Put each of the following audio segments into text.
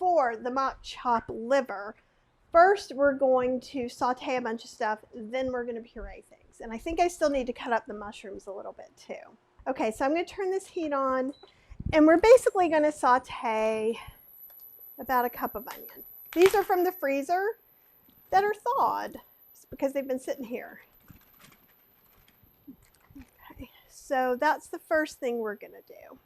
for the mock chop liver, first we're going to saute a bunch of stuff, then we're going to puree things. And I think I still need to cut up the mushrooms a little bit too. Okay, so I'm going to turn this heat on, and we're basically going to saute about a cup of onion. These are from the freezer that are thawed because they've been sitting here. Okay, so that's the first thing we're going to do.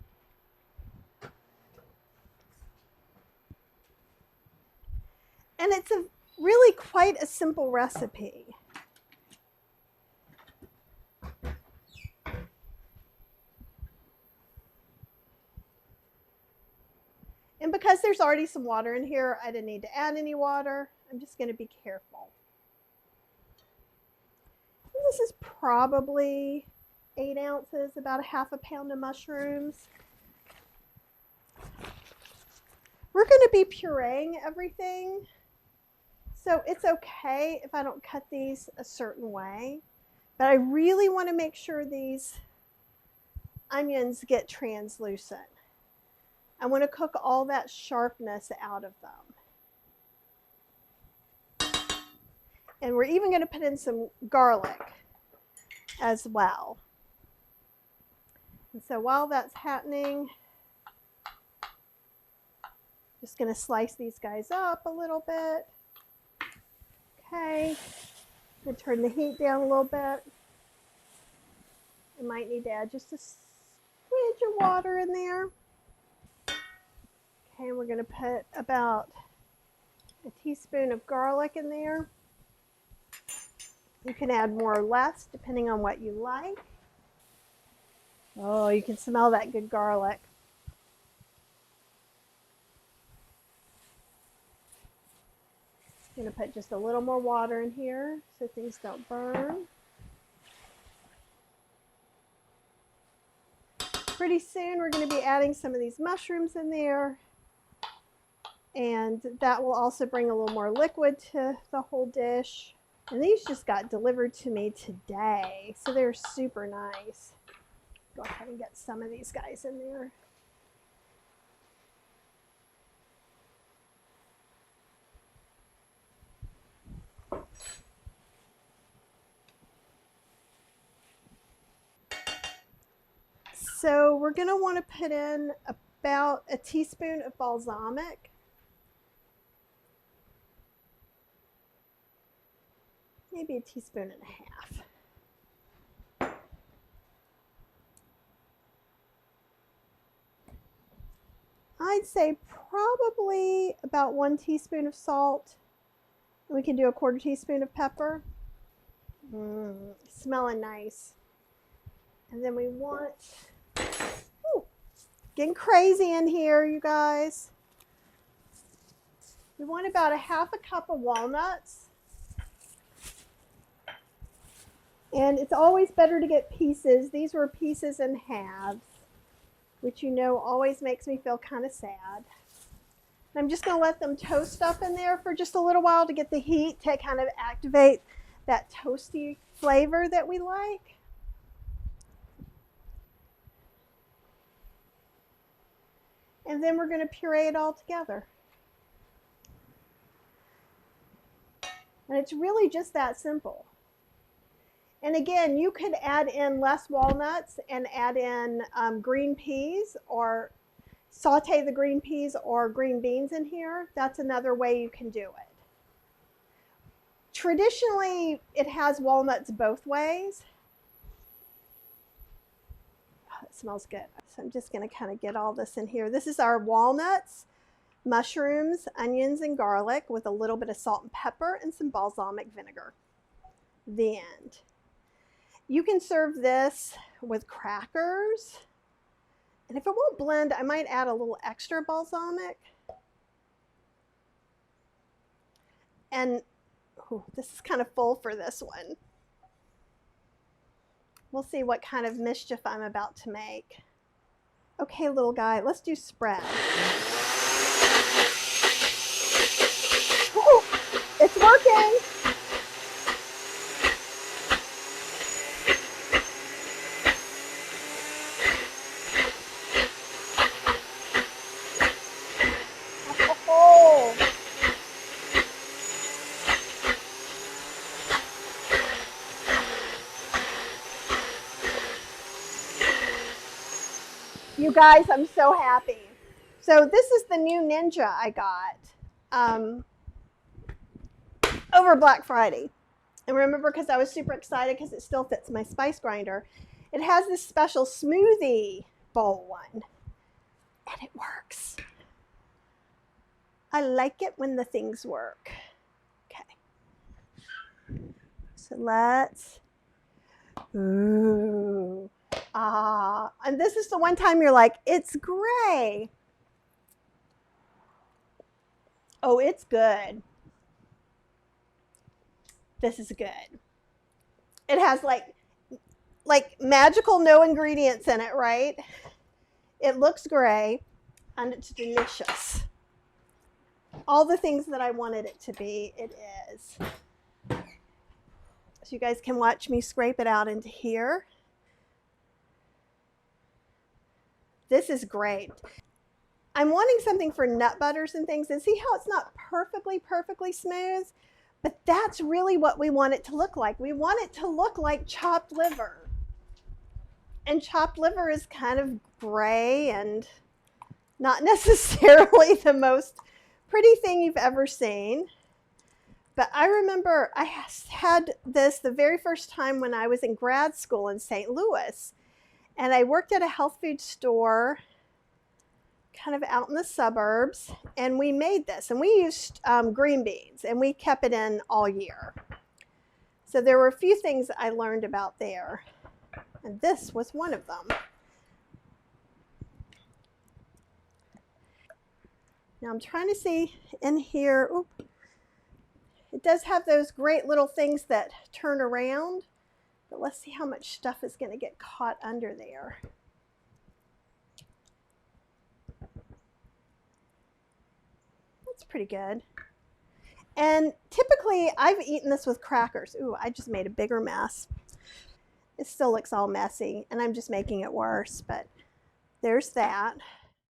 And it's really quite a simple recipe. And because there's already some water in here, I didn't need to add any water. I'm just going to be careful. And this is probably 8 ounces, about a half a pound of mushrooms. We're going to be pureeing everything, so it's okay if I don't cut these a certain way, but I really want to make sure these onions get translucent. I want to cook all that sharpness out of them. And we're even going to put in some garlic as well. And so while that's happening, just going to slice these guys up a little bit. Okay, I'm going to turn the heat down a little bit. I might need to add just a smidge of water in there. Okay, we're going to put about a teaspoon of garlic in there. You can add more or less depending on what you like. Oh, you can smell that good garlic. I'm going to put just a little more water in here so things don't burn. Pretty soon we're going to be adding some of these mushrooms in there, and that will also bring a little more liquid to the whole dish. And these just got delivered to me today, so they're super nice. Go ahead and get some of these guys in there. So we're going to want to put in about a teaspoon of balsamic. Maybe a teaspoon and a half. I'd say probably about 1 teaspoon of salt. We can do a 1/4 teaspoon of pepper. Smelling nice. And then we want, getting crazy in here, you guys. We want about a half a cup of walnuts. And it's always better to get pieces. These were pieces in halves, which you know always makes me feel kind of sad. I'm just going to let them toast up in there for just a little while to get the heat to kind of activate that toasty flavor that we like. And then we're going to puree it all together. And it's really just that simple. And again, you could add in less walnuts and add in green peas, or saute the green peas or green beans in here. That's another way you can do it. Traditionally, it has walnuts both ways. Oh, it smells good. So I'm just going to kind of get all this in here. This is our walnuts, mushrooms, onions, and garlic with a little bit of salt and pepper and some balsamic vinegar. The end. You can serve this with crackers. And if it won't blend, I might add a little extra balsamic. And this is kind of full for this one. We'll see what kind of mischief I'm about to make. Okay, little guy, let's do spread. Ooh, it's working. You guys, I'm so happy. So this is the new Ninja I got over Black Friday. And remember, because I was super excited because it still fits my spice grinder. It has this special smoothie bowl one. And it works. I like it when the things work. Okay. So let's, ooh. And this is the one time you're like, it's gray. Oh, it's good. This is good. It has like magical no ingredients in it, right? It looks gray and it's delicious. All the things that I wanted it to be, it is. So you guys can watch me scrape it out into here. This is great. I'm wanting something for nut butters and things, and see how it's not perfectly smooth? But that's really what we want it to look like. We want it to look like chopped liver. And chopped liver is kind of gray and not necessarily the most pretty thing you've ever seen. But I remember I had this the very first time when I was in grad school in St. Louis. And I worked at a health food store kind of out in the suburbs. And we made this. And we used green beans. And we kept it in all year. So there were a few things I learned about there. And this was one of them. Now I'm trying to see in here. Oop, it does have those great little things that turn around. But let's see how much stuff is going to get caught under there. That's pretty good. And typically I've eaten this with crackers. Ooh, I just made a bigger mess. It still looks all messy and I'm just making it worse, but there's that.